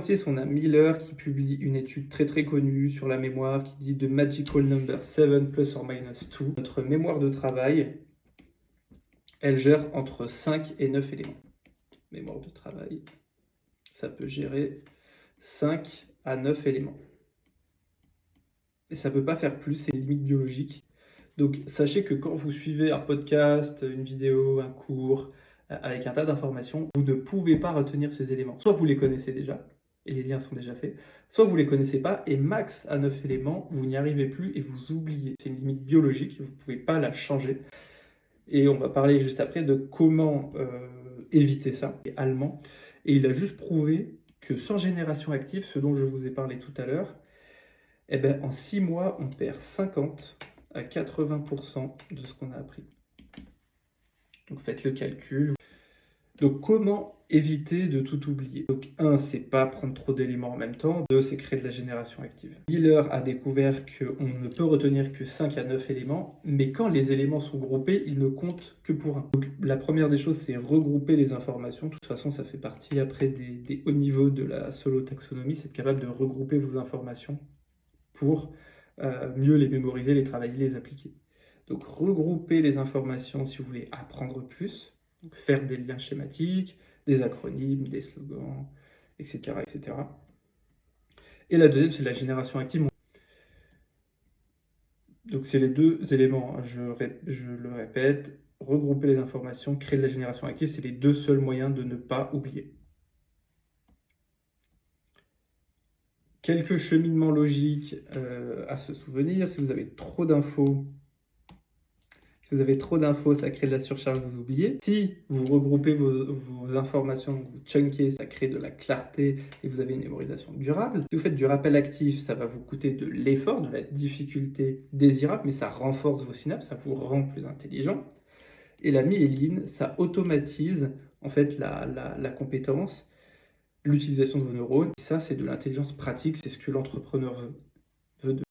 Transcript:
scientist, on a Miller qui publie une étude très très connue sur la mémoire qui dit The Magical Number 7 plus or minus 2. Notre mémoire de travail, elle gère entre 5 et 9 éléments. Mémoire de travail, ça peut gérer 5 à 9 éléments. Et ça ne peut pas faire plus, c'est une limite biologique. Donc sachez que quand vous suivez un podcast, une vidéo, un cours, avec un tas d'informations, vous ne pouvez pas retenir ces éléments. Soit vous les connaissez déjà, et les liens sont déjà faits, soit vous ne les connaissez pas, et max à 9 éléments, vous n'y arrivez plus et vous oubliez. C'est une limite biologique, vous ne pouvez pas la changer. Et on va parler juste après de comment éviter ça, et allemand. Et il a juste prouvé que sans génération active, ce dont je vous ai parlé tout à l'heure, eh ben, en 6 mois, on perd 50 à 80% de ce qu'on a appris. Donc faites le calcul. Donc comment éviter de tout oublier? Donc 1, c'est pas prendre trop d'éléments en même temps. 2, c'est créer de la génération active. Miller a découvert qu'on ne peut retenir que 5 à 9 éléments, mais quand les éléments sont groupés, ils ne comptent que pour un. Donc la première des choses, c'est regrouper les informations. De toute façon, ça fait partie après des hauts niveaux de la solo-taxonomie, c'est être capable de regrouper vos informations pour mieux les mémoriser, les travailler, les appliquer. Donc regrouper les informations si vous voulez apprendre plus, donc faire des liens schématiques, des acronymes, des slogans, etc. etc. Et la deuxième, c'est la génération active. Donc c'est les deux éléments, hein. Je le répète, regrouper les informations, créer de la génération active, c'est les deux seuls moyens de ne pas oublier. Quelques cheminements logiques à se souvenir. Si vous avez trop d'infos, ça crée de la surcharge, vous oubliez. Si vous regroupez vos informations, vous chunkez, ça crée de la clarté et vous avez une mémorisation durable. Si vous faites du rappel actif, ça va vous coûter de l'effort, de la difficulté désirable, mais ça renforce vos synapses, ça vous rend plus intelligent. Et la myéline, ça automatise en fait la compétence, l'utilisation de vos neurones. Et ça, c'est de l'intelligence pratique, c'est ce que l'entrepreneur veut de